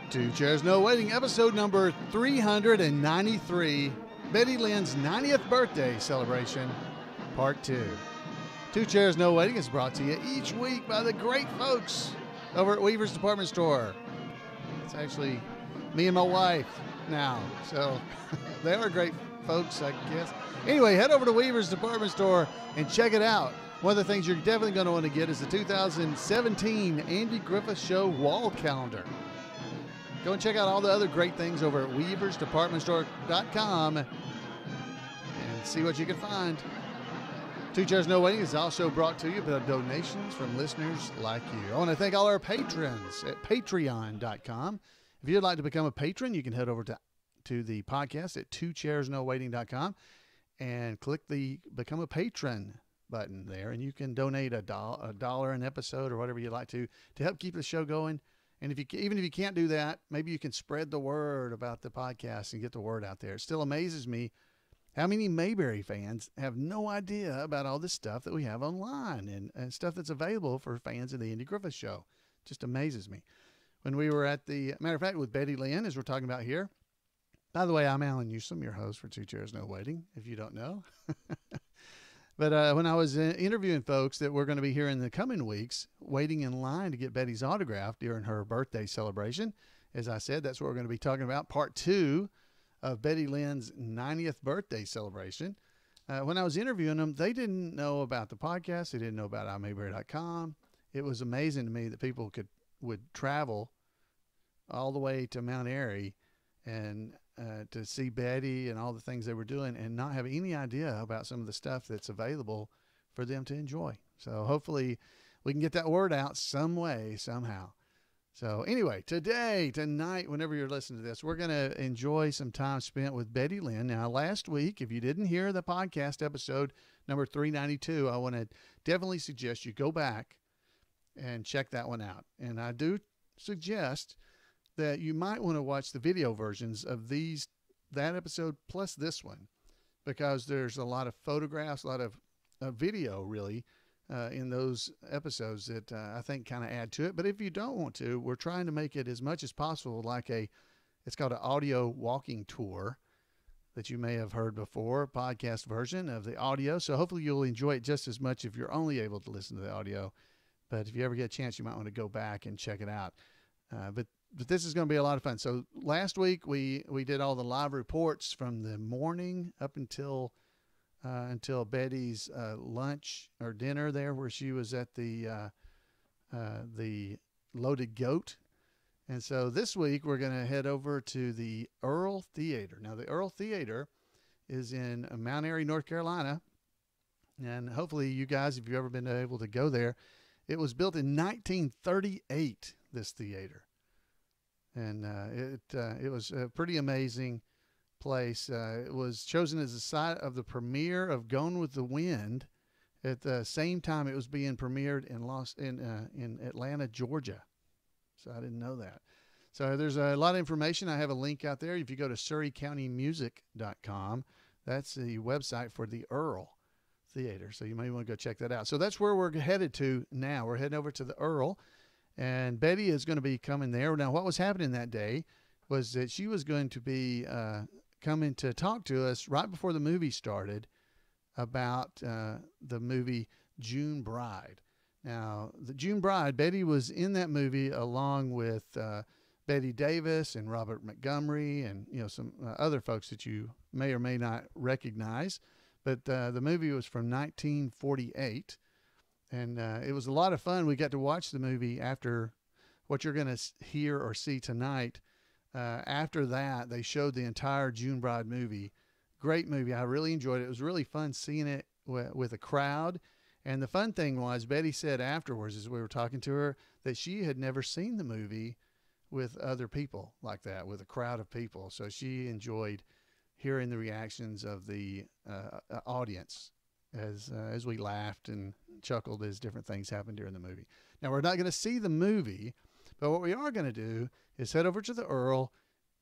Two Chairs No Waiting, episode number 393, Betty Lynn's 90th birthday celebration, part 2. Two Chairs No Waiting is brought to you each week by the great folks over at Weaver's Department Store. It's actually me and my wife now, so they are great folks, I guess. Anyway, head over to Weaver's Department Store and check it out. One of the things you're definitely going to want to get is the 2017 Andy Griffith Show wall calendar. Go and check out all the other great things over at weaversdepartmentstore.com and see what you can find. Two Chairs No Waiting is also brought to you by donations from listeners like you. I want to thank all our patrons at patreon.com. If you'd like to become a patron, you can head over to the podcast at twochairsnowaiting.com and click the Become a Patron button there, and you can donate a dollar an episode or whatever you'd like to help keep the show going. And even if you can't do that, maybe you can spread the word about the podcast and get the word out there. It still amazes me how many Mayberry fans have no idea about all this stuff that we have online and stuff that's available for fans of the Andy Griffith Show. Just amazes me. When we were at the, matter of fact, with Betty Lynn, as we're talking about here. By the way, I'm Alan Newsom, your host for Two Chairs No Waiting, if you don't know. But when I was interviewing folks that we're going to be here in the coming weeks, waiting in line to get Betty's autograph during her birthday celebration, as I said, that's what we're going to be talking about, part 2 of Betty Lynn's 90th birthday celebration. When I was interviewing them, they didn't know about the podcast. They didn't know about imayberry.com. It was amazing to me that people would travel all the way to Mt Airy and to see Betty and all the things they were doing and not have any idea about some of the stuff that's available for them to enjoy. So hopefully we can get that word out some way, somehow. So anyway, tonight, whenever you're listening to this, we're going to enjoy some time spent with Betty Lynn. Now, last week, if you didn't hear the podcast episode number 392, I want to definitely suggest you go back and check that one out. And I do suggest that you might want to watch the video versions of that episode plus this one, because there's a lot of photographs, a lot of video really in those episodes that I think kind of add to it. But if you don't want to, we're trying to make it as much as possible like it's called an audio walking tour that you may have heard before, podcast version of the audio. So hopefully you'll enjoy it just as much if you're only able to listen to the audio. But if you ever get a chance, you might want to go back and check it out. But this is going to be a lot of fun. So last week we did all the live reports from the morning up until Betty's lunch or dinner there, where she was at the Loaded Goat. And so this week we're going to head over to the Earle Theater. Now the Earle Theater is in Mt Airy, North Carolina. And hopefully you guys, if you've ever been able to go there, it was built in 1938, this theater. And it was a pretty amazing place. It was chosen as the site of the premiere of Gone with the Wind at the same time it was being premiered in Atlanta, Georgia. So I didn't know that. So there's a lot of information. I have a link out there. If you go to surrycountymusic.com, that's the website for the Earle Theater. So you may want to go check that out. So that's where we're headed to now. We're heading over to the Earle. And Betty is going to be coming there. Now, what was happening that day was that she was going to be coming to talk to us right before the movie started about the movie June Bride. Now, the June Bride, Betty was in that movie along with Betty Davis and Robert Montgomery and some other folks that you may or may not recognize. But the movie was from 1948. And it was a lot of fun. We got to watch the movie after what you're going to hear or see tonight. After that, they showed the entire June Bride movie. Great movie. I really enjoyed it. It was really fun seeing it with a crowd. And the fun thing was, Betty said afterwards, as we were talking to her, that she had never seen the movie with other people like that, with a crowd of people. So she enjoyed hearing the reactions of the audience as we laughed and chuckled as different things happened during the movie. Now, we're not going to see the movie, but what we are going to do is head over to the Earle,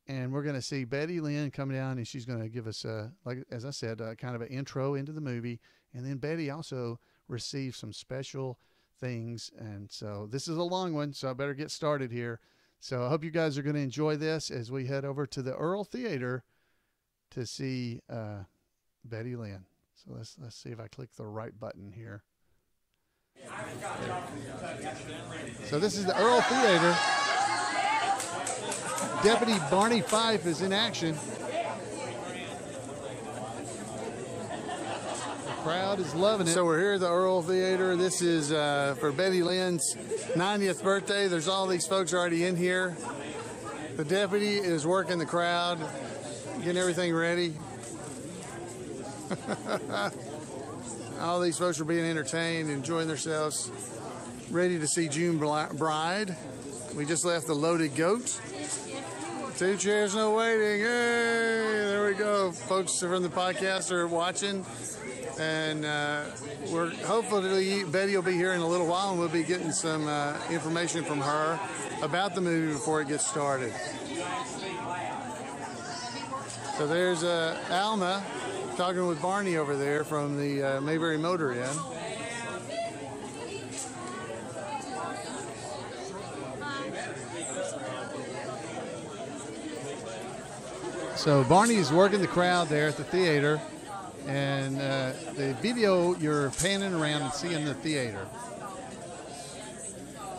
and we're going to see Betty Lynn come down, and she's going to give us, like as I said, kind of an intro into the movie. And then Betty also received some special things. And so this is a long one, so I better get started here. So I hope you guys are going to enjoy this as we head over to the Earle Theater to see Betty Lynn. So let's see if I click the right button here. So this is the Earle Theater. Deputy Barney Fife is in action. The crowd is loving it. So we're here at the Earle Theater. This is for Betty Lynn's 90th birthday. There's all these folks already in here. The deputy is working the crowd, getting everything ready. All these folks are being entertained, enjoying themselves, ready to see June Bride. We just left the Loaded Goat. 2 chairs, no waiting. Hey, there we go. Folks from the podcast are watching, and we're hopefully Betty will be here in a little while, and we'll be getting some information from her about the movie before it gets started. So there's Alma talking with Barney over there from the Mayberry Motor Inn. So Barney's working the crowd there at the theater, and the video you're panning around and seeing the theater.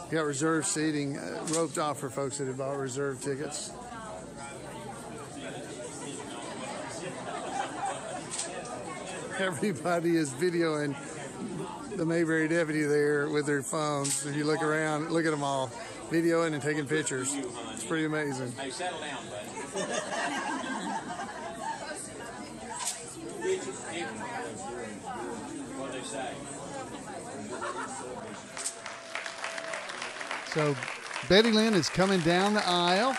You got reserved seating roped off for folks that have bought reserved tickets. Everybody is videoing the Mayberry deputy there with their phones. If you look around, look at them all, videoing and taking pictures. It's pretty amazing. Hey, settle down, buddy. What they say. So Betty Lynn is coming down the aisle,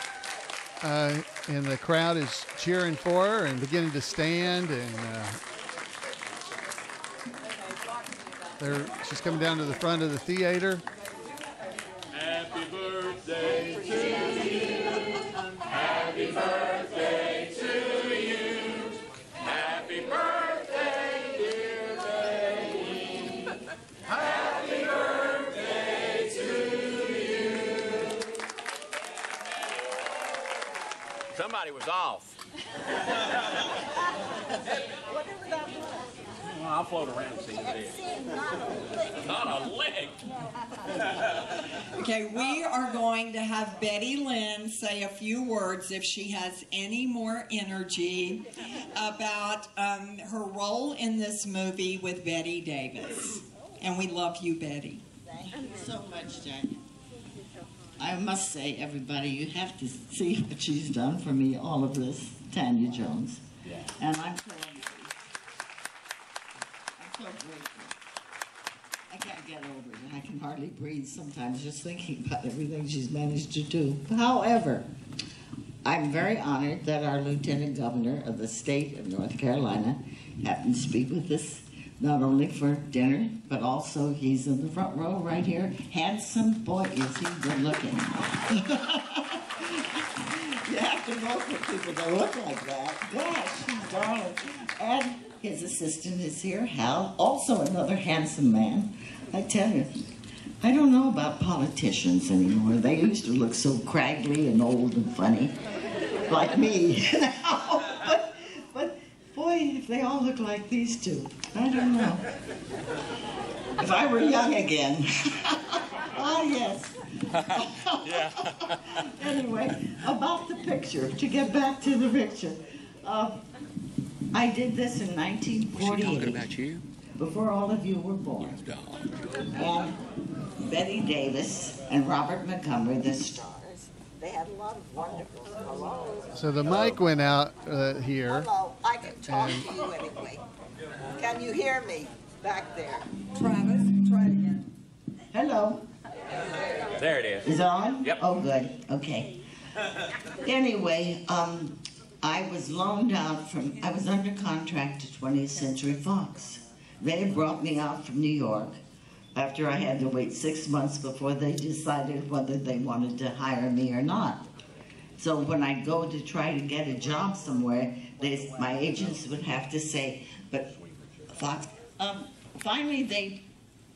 and the crowd is cheering for her and beginning to stand, and she's coming down to the front of the theater. Happy birthday to you. Happy birthday to you. Happy birthday, dear Betty. Happy birthday to you. Somebody was off. Well, I'll float around and see what it is. Not a lick. Okay, we are going to have Betty Lynn say a few words, if she has any more energy, about her role in this movie with Betty Davis. And we love you, Betty. Thank you so much, Jen. I must say, everybody, you have to see what she's done for me, all of this, Tanya Jones. Yeah. And I'm so grateful. I can't get over it. I can hardly breathe sometimes just thinking about everything she's managed to do. However, I'm very honored that our Lieutenant Governor of the state of North Carolina happened to speak with us, not only for dinner, but also he's in the front row right here. Handsome boy, is he good looking. You have to vote for people that look like that. Gosh, he's darling. And his assistant is here, Hal, also another handsome man. I tell you, I don't know about politicians anymore. They used to look so craggly and old and funny, like me now. But boy, if they all look like these two, I don't know. If I were young again. Ah, yes. Yeah. Anyway, about the picture, to get back to the picture. I did this in 1948. Was she talking about you? Before all of you were born. And Betty Davis and Robert Montgomery, the stars, they had a lot of wonderful hello. So the mic went out here. Hello, I can talk to you anyway. Can you hear me back there? Travis, try it again. Hello. There it is. Is it on? Yep. Oh, good. Okay. Anyway, I was loaned out from, I was under contract to 20th Century Fox. They had brought me out from New York after I had to wait 6 months before they decided whether they wanted to hire me or not. So when I'd go to try to get a job somewhere, my agents would have to say, but Fox, finally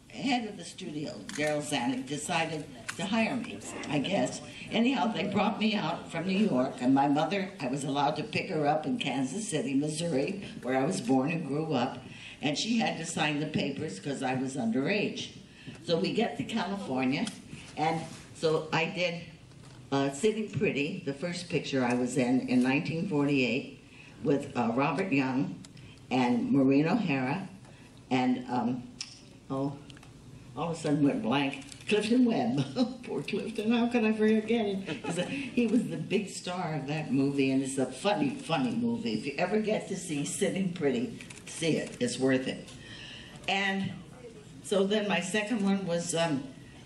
head of the studio, Daryl Zanuck, decided to hire me, I guess. Anyhow, they brought me out from New York, and my mother, I was allowed to pick her up in Kansas City, Missouri, where I was born and grew up, and she had to sign the papers because I was underage. So we get to California, and so I did Sitting Pretty, the first picture I was in 1948, with Robert Young and Maureen O'Hara, and all of a sudden went blank, Clifton Webb. Poor Clifton, how could I forget him? He was the big star of that movie, and it's a funny, funny movie. If you ever get to see Sitting Pretty, see it, it's worth it. And so then my second one was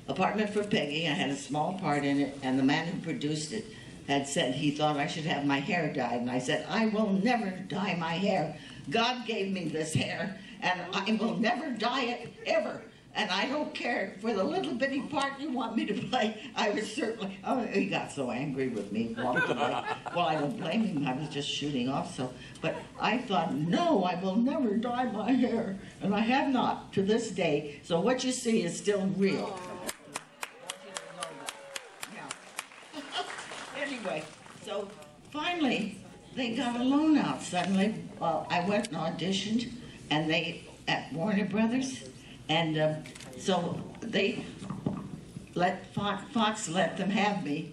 Apartment for Peggy. I had a small part in it, and the man who produced it had said he thought I should have my hair dyed, and I said, I will never dye my hair. God gave me this hair, and I will never dye it, ever. And I don't care for the little bitty part you want me to play. I was certainly, oh, he got so angry with me, walked away. Well, I don't blame him, I was just shooting off, so. But I thought, no, I will never dye my hair. And I have not to this day. So what you see is still real. Anyway, so finally, they got a loan out suddenly. I went and auditioned, and at Warner Brothers, and so they let Fox let them have me.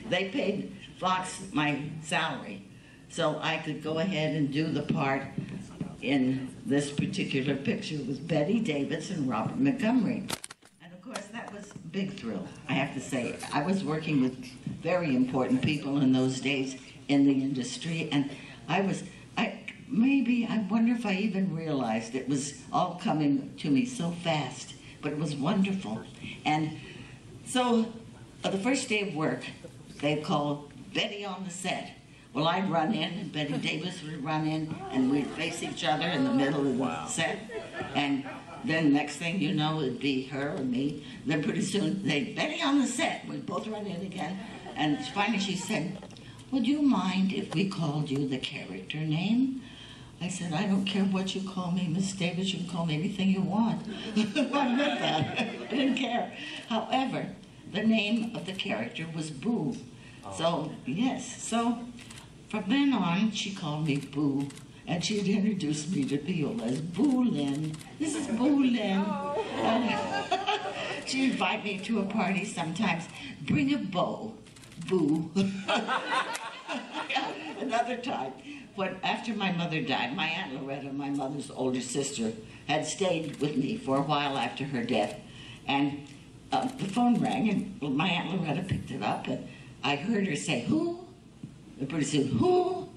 They paid Fox my salary, so I could go ahead and do the part in this particular picture with Betty Davis and Robert Montgomery. And of course, that was a big thrill, I have to say. I was working with very important people in those days in the industry, and I wonder if I even realized it was all coming to me so fast, but it was wonderful. And so the first day of work, they'd call Betty on the set. Well, I'd run in, and Betty Davis would run in, and we'd face each other in the middle of the set. And then next thing you know, it'd be her or me. Then pretty soon, Betty on the set. We'd both run in again. And finally she said, would you mind if we called you the character name? I said, I don't care what you call me, Miss Davis, you can call me anything you want. I meant that. I didn't care. However, the name of the character was Boo. So, yes, so from then on, she called me Boo, and she'd introduce me to people as Boo Lynn. This is Boo Lynn. She'd invite me to a party sometimes. Bring a bow, Boo. Another time, after my mother died, my Aunt Loretta, my mother's older sister, had stayed with me for a while after her death. And the phone rang, and my Aunt Loretta picked it up, and I heard her say, who? And pretty soon, who?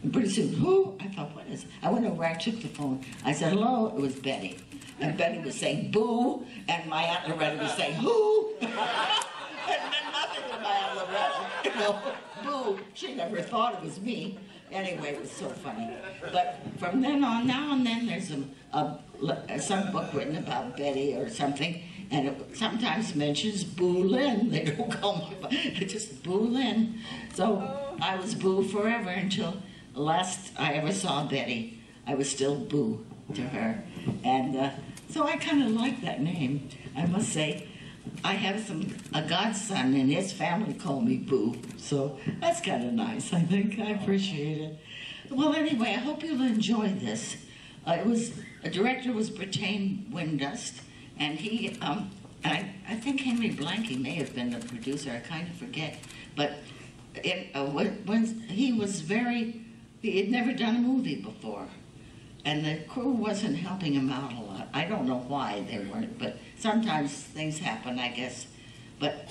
And pretty soon, who? I thought, what is it? I went over, I took the phone. I said, hello, it was Betty. And Betty was saying, boo, and my Aunt Loretta was saying, who? It meant nothing to my Aunt Loretta. You know, boo. She never thought it was me. Anyway, it was so funny. But from then on, now and then, there's some book written about Betty or something, and it sometimes mentions Boo Lynn. They don't call me, just Boo Lynn. So I was Boo forever until the last I ever saw Betty. I was still Boo to her. And so I kind of like that name, I must say. I have a godson, and his family call me Boo, so that's kind of nice, I think. I appreciate it. Well, anyway, I hope you'll enjoy this. A director was Bertain Windust, and he, I think Henry Blanky may have been the producer, I kind of forget, but when he had never done a movie before, and the crew wasn't helping him out a lot. I don't know why they weren't, but sometimes things happen, I guess. But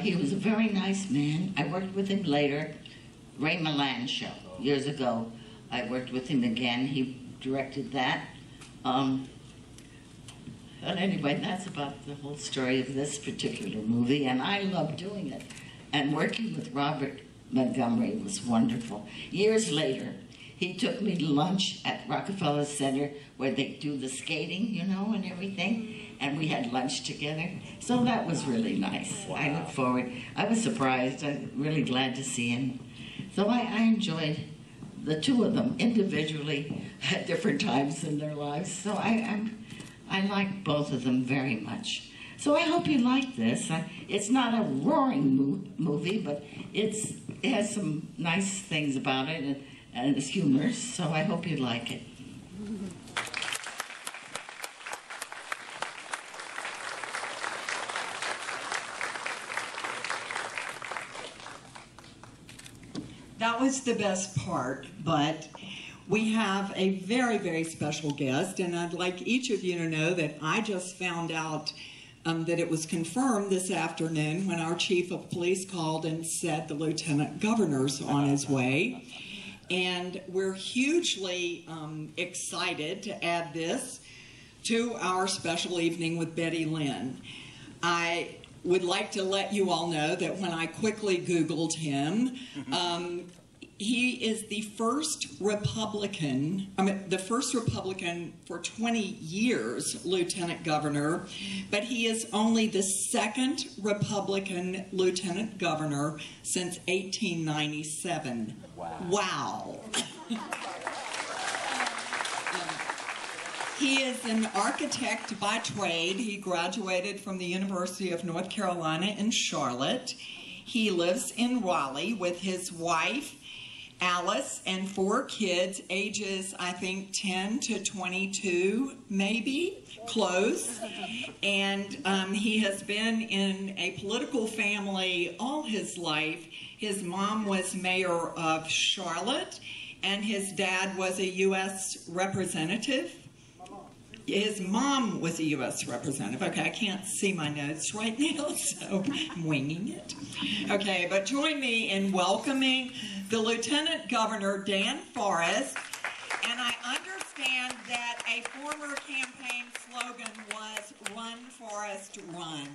he was a very nice man. I worked with him later, Ray Milland show, years ago. I worked with him again. He directed that. But anyway, that's about the whole story of this particular movie, and I love doing it. And working with Robert Montgomery was wonderful. Years later, he took me to lunch at Rockefeller Center where they do the skating, you know, and everything. And we had lunch together. So that was really nice. Wow. I look forward. I was surprised. I'm really glad to see him. So I enjoyed the two of them individually at different times in their lives. So I like both of them very much. So I hope you like this. It's not a roaring movie, but it has some nice things about it, and it's humorous, so I hope you like it. That was the best part, but we have a very, very special guest, and I'd like each of you to know that I just found out that it was confirmed this afternoon when our chief of police called and said the lieutenant governor's on his way. And we're hugely excited to add this to our special evening with Betty Lynn. I would like to let you all know that when I quickly Googled him, he is the first Republican for 20 years lieutenant governor, but he is only the second Republican lieutenant governor since 1897. Wow. He is an architect by trade. He graduated from the University of North Carolina in Charlotte. He lives in Raleigh with his wife, Alice, and 4 kids, ages, I think, 10 to 22, maybe, close. And he has been in a political family all his life. His mom was mayor of Charlotte, and his dad was a U.S. representative. His mom was a U.S. representative. Okay, I can't see my notes right now, so I'm winging it. Okay, but join me in welcoming the Lieutenant Governor, Dan Forrest. And I understand that a former campaign slogan was "Run, Forrest, Run."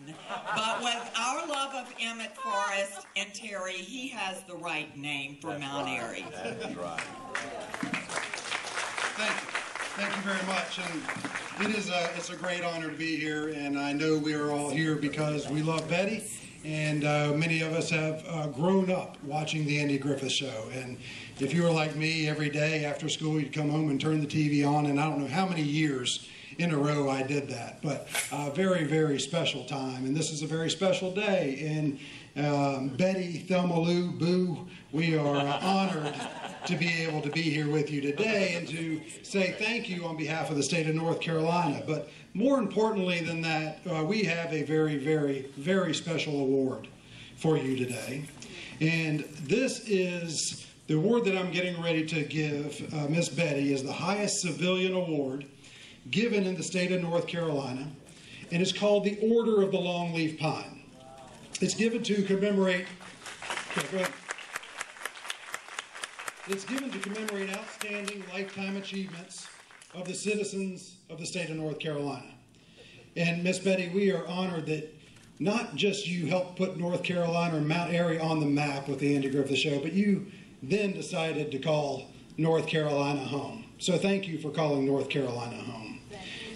But with our love of Emmett Forrest and Terry, he has the right name for Mt Airy. That's right. Thank you. Thank you very much. And it's a great honor to be here, and I know we are all here because we love Betty, and many of us have grown up watching the Andy Griffith Show. And if you were like me, every day after school you'd come home and turn the TV on, and I don't know how many years in a row I did that, but a very, very special time. And this is a very special day. And Betty, Thelma Lou, Boo, we are honored to be able to be here with you today and to say thank you on behalf of the state of North Carolina. But more importantly than that, we have a very, very, very special award for you today. And this is the award that I'm getting ready to give Miss Betty, is the highest civilian award given in the state of North Carolina, and it's called the Order of the Longleaf Pine. It's given to commemorate, okay, go ahead. It's given to commemorate outstanding lifetime achievements of the citizens of the state of North Carolina. And Miss Betty, we are honored that not just you helped put North Carolina or Mt Airy on the map with the Andy Griffith Show, but you then decided to call North Carolina home. So thank you for calling North Carolina home.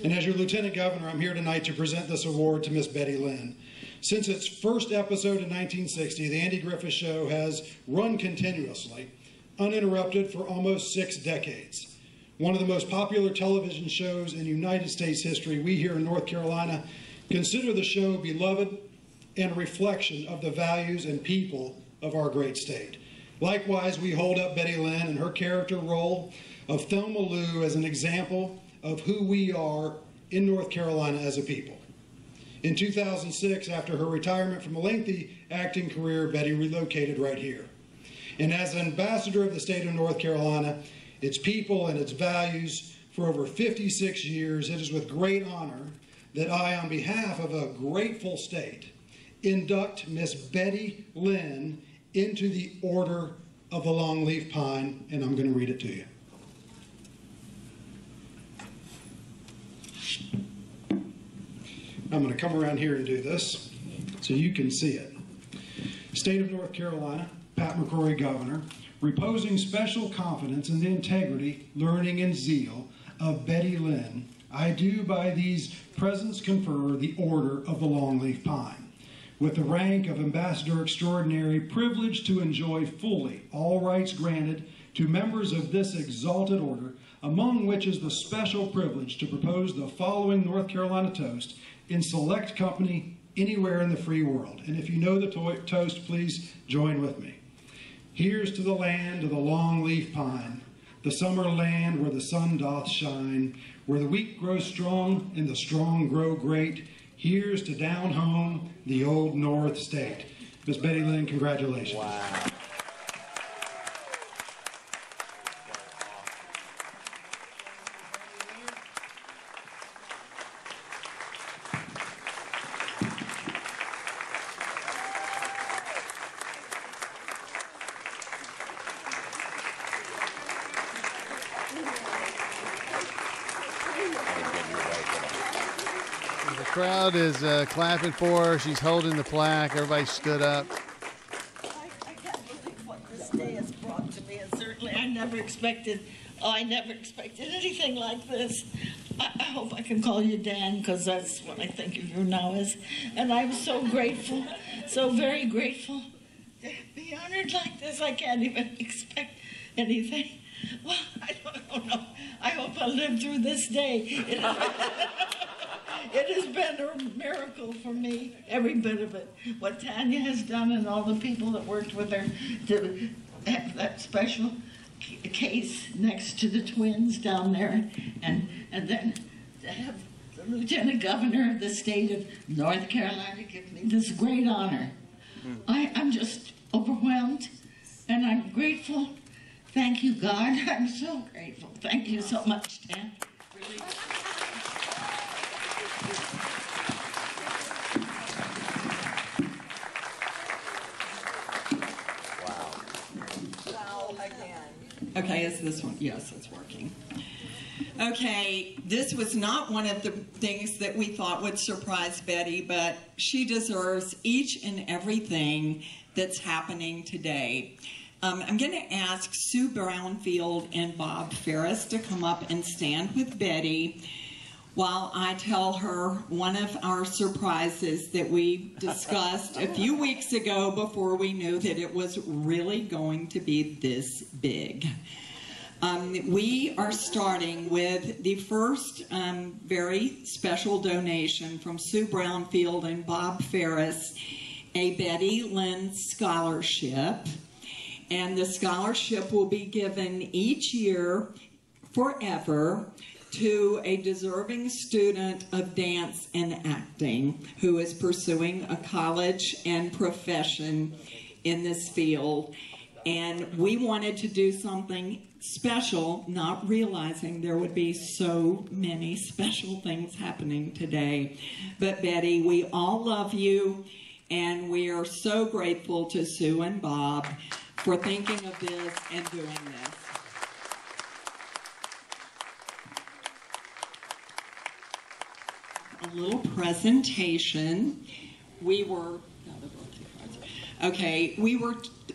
And as your Lieutenant Governor, I'm here tonight to present this award to Miss Betty Lynn. Since its first episode in 1960, the Andy Griffith Show has run continuously, uninterrupted for almost 6 decades. One of the most popular television shows in United States history, we here in North Carolina consider the show beloved and a reflection of the values and people of our great state. Likewise, we hold up Betty Lynn and her character role of Thelma Lou as an example of who we are in North Carolina as a people. In 2006, after her retirement from a lengthy acting career, Betty relocated right here. And as ambassador of the state of North Carolina, its people and its values for over 56 years, it is with great honor that I, on behalf of a grateful state, induct Miss Betty Lynn into the Order of the Longleaf Pine, and I'm going to read it to you. I'm going to come around here and do this so you can see it. State of North Carolina, Pat McCrory, Governor, reposing special confidence in the integrity, learning, and zeal of Betty Lynn, I do by these presents confer the Order of the Longleaf Pine, with the rank of Ambassador Extraordinary, privileged to enjoy fully all rights granted to members of this exalted order, among which is the special privilege to propose the following North Carolina toast in select company anywhere in the free world. And if you know the toast, please join with me. Here's to the land of the long leaf pine, the summer land where the sun doth shine, where the weak grow strong and the strong grow great. Here's to down home, the old North State. Miss Betty Lynn, congratulations. Wow. The crowd is clapping for her. She's holding the plaque. Everybody stood up. I can't believe what this day has brought to me, and certainly I never expected anything like this. I hope I can call you Dan, because that's what I think of you now as. And I'm so grateful, so very grateful to be honored like this. I can't even expect anything. Well, I don't know. I hope I live through this day. It has been a miracle for me, every bit of it. What Tanya has done and all the people that worked with her to have that special case next to the twins down there, and then to have the Lieutenant Governor of the state of North Carolina give me this great honor. I'm just overwhelmed, and I'm grateful. Thank you, God. I'm so grateful. Thank you so much, Dan. Really. Okay, is this one? Yes, it's working. Okay, this was not one of the things that we thought would surprise Betty, but she deserves each and everything that's happening today. I'm going to ask Sue Brownfield and Bob Ferris to come up and stand with Betty while I tell her one of our surprises that we discussed a few weeks ago before we knew that it was really going to be this big. We are starting with the first very special donation from Sue Brownfield and Bob Ferris, a Betty Lynn scholarship. And the scholarship will be given each year forever to a deserving student of dance and acting who is pursuing a college and profession in this field. And we wanted to do something special, not realizing there would be so many special things happening today. But Betty, we all love you, and we are so grateful to Sue and Bob for thinking of this and doing this. A little presentation. We were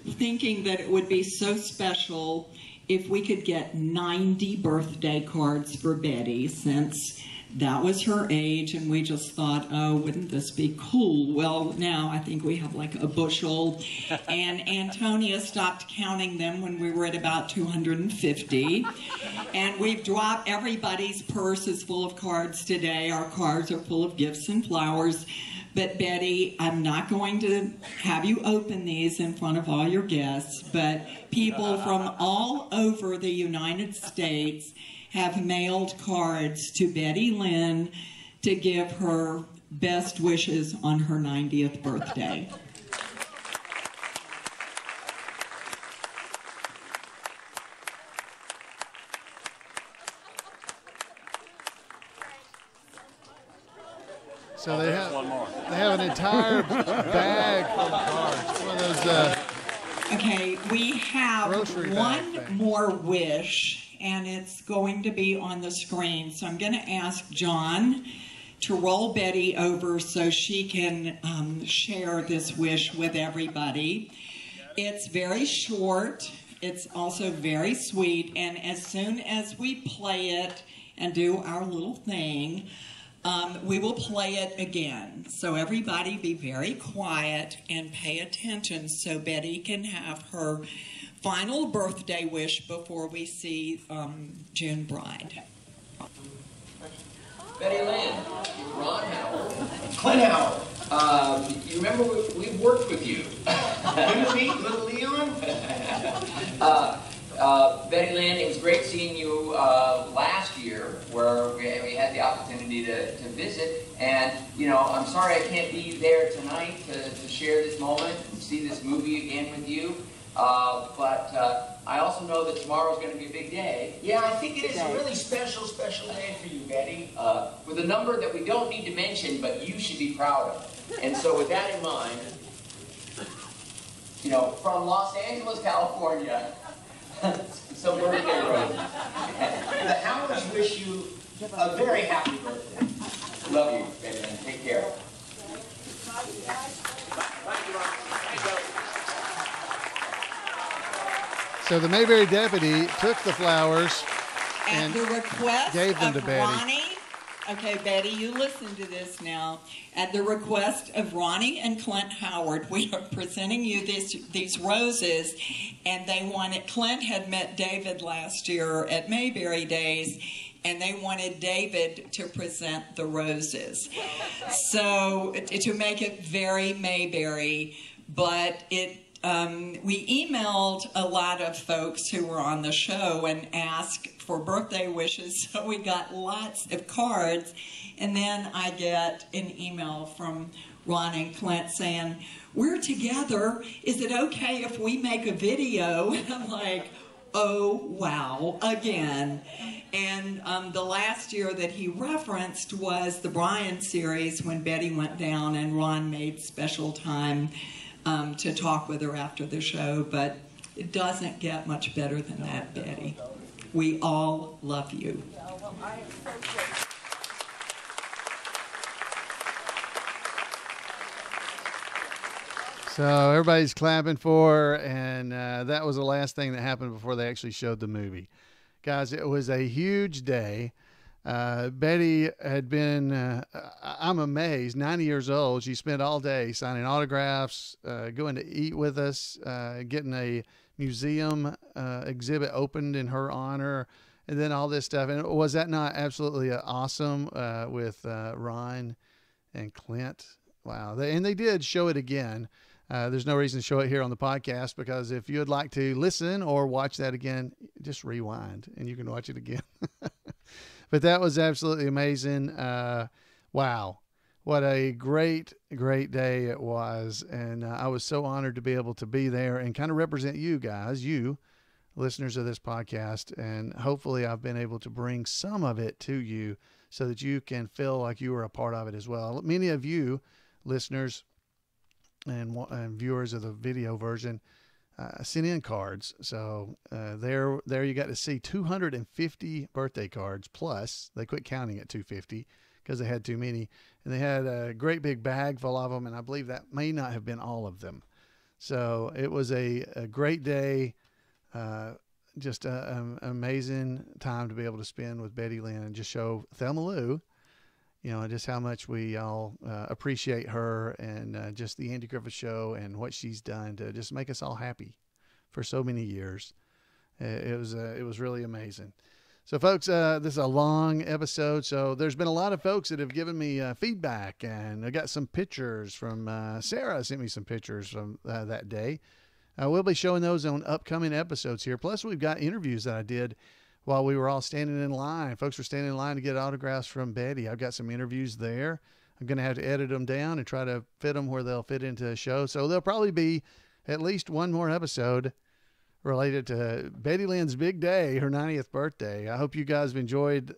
thinking that it would be so special if we could get 90 birthday cards for Betty, since that was her age, and we just thought, oh, wouldn't this be cool? Well, now I think we have like a bushel, and Antonia stopped counting them when we were at about 250, and we've dropped, everybody's purse is full of cards today. Our cards are full of gifts and flowers. But Betty, I'm not going to have you open these in front of all your guests, but people from all over the United States have mailed cards to Betty Lynn to give her best wishes on her 90th birthday. So they have an entire bag full of cards. One of those. Okay, we have one more wish, and it's going to be on the screen. So I'm going to ask John to roll Betty over so she can share this wish with everybody. It's very short. It's also very sweet. And as soon as we play it and do our little thing, we will play it again. So everybody be very quiet and pay attention so Betty can have her final birthday wish before we see June Bride. Betty Lynn, Ron Howard, Clint Howard. You remember we've worked with you. Good to meet little Leon. Betty Lynn, it was great seeing you last year, where we had the opportunity to visit. And, you know, I'm sorry I can't be there tonight to share this moment and see this movie again with you. But I also know that tomorrow's going to be a big day. Yeah, I think it is a really special day for you, Betty. With a number that we don't need to mention, but you should be proud of. And so with that in mind, you know, from Los Angeles, California, some birthday roses. The Howards wish you a very happy birthday. Love you, Betty Lynn. Take care. So the Mayberry deputy took the flowers At and the request gave them of to Betty. Ronnie. Okay, Betty, you listen to this now. At the request of Ronnie and Clint Howard, we are presenting you these roses, and they wanted. Clint had met David last year at Mayberry Days, and they wanted David to present the roses. So to make it very Mayberry, but we emailed a lot of folks who were on the show and asked for birthday wishes, so we got lots of cards. And then I get an email from Ron and Clint saying, "We're together. Is it okay if we make a video?" And I'm like, oh, wow, again. And the last year that he referenced was the Brian series, when Betty went down and Ron made special time to talk with her after the show. But it doesn't get much better than that, Betty. We all love you. So everybody's clapping for her, and that was the last thing that happened before they actually showed the movie. Guys, it was a huge day. Betty had been, I'm amazed, 90 years old. She spent all day signing autographs, going to eat with us, getting a museum exhibit opened in her honor, and then all this stuff. And was that not absolutely awesome with Ron and Clint? Wow. And they did show it again. There's no reason to show it here on the podcast, because if you would like to listen or watch that again, just rewind and you can watch it again. But that was absolutely amazing. Wow. What a great, great day it was. And I was so honored to be able to be there and kind of represent you guys, you listeners of this podcast. And hopefully I've been able to bring some of it to you so that you can feel like you were a part of it as well. Many of you listeners and viewers of the video version sent in cards. So there you got to see 250 birthday cards, plus they quit counting at 250 because they had too many. And they had a great big bag full of them, and I believe that may not have been all of them. So it was a great day, just an amazing time to be able to spend with Betty Lynn and just show Thelma Lou, you know, just how much we all appreciate her and just the Andy Griffith Show and what she's done to just make us all happy for so many years. It was really amazing. So, folks, this is a long episode. So there's been a lot of folks that have given me feedback, and I got some pictures from Sarah sent me some pictures from that day. We'll be showing those on upcoming episodes here. Plus, we've got interviews that I did while we were all standing in line. Folks were standing in line to get autographs from Betty. I've got some interviews there. I'm going to have to edit them down and try to fit them where they'll fit into a show. So there'll probably be at least one more episode related to Betty Lynn's big day, her 90th birthday. I hope you guys have enjoyed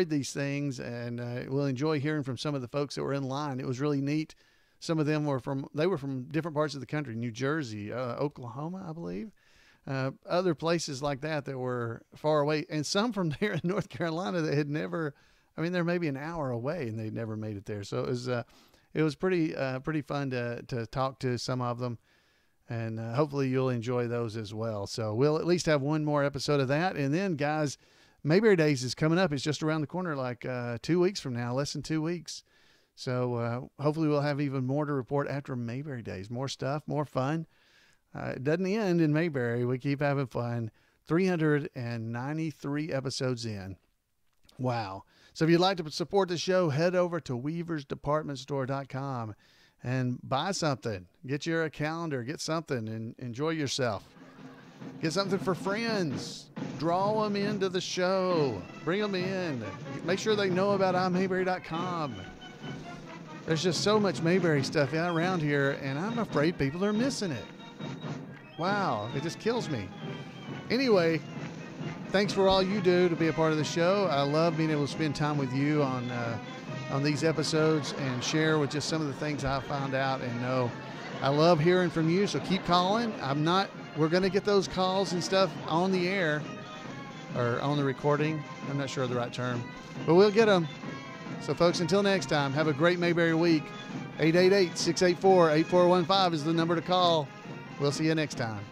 these things, and we'll enjoy hearing from some of the folks that were in line. It was really neat. Some of them were from different parts of the country, New Jersey, Oklahoma, I believe. Other places like that were far away, and some from there in North Carolina that had never, I mean, they're maybe an hour away and they'd never made it there. So it was pretty fun to talk to some of them, and hopefully you'll enjoy those as well. So we'll at least have one more episode of that. And then, guys, Mayberry Days is coming up. It's just around the corner, like 2 weeks from now, less than 2 weeks. So hopefully we'll have even more to report after Mayberry Days. More stuff, more fun. It doesn't end in Mayberry. We keep having fun. 393 episodes in. Wow. So if you'd like to support the show, head over to weaversdepartmentstore.com and buy something. Get your calendar, get something, and enjoy yourself. Get something for friends. Draw them into the show. Bring them in. Make sure they know about Mayberry.com. There's just so much Mayberry stuff around here, and I'm afraid people are missing it. Wow, it just kills me. Anyway, thanks for all you do to be a part of the show. I love being able to spend time with you on these episodes and share with just some of the things I found out and know. I love hearing from you, so keep calling. We're going to get those calls and stuff on the air or on the recording. I'm not sure of the right term, but we'll get them. So, folks, until next time, have a great Mayberry week. 888-684-8415 is the number to call. We'll see you next time.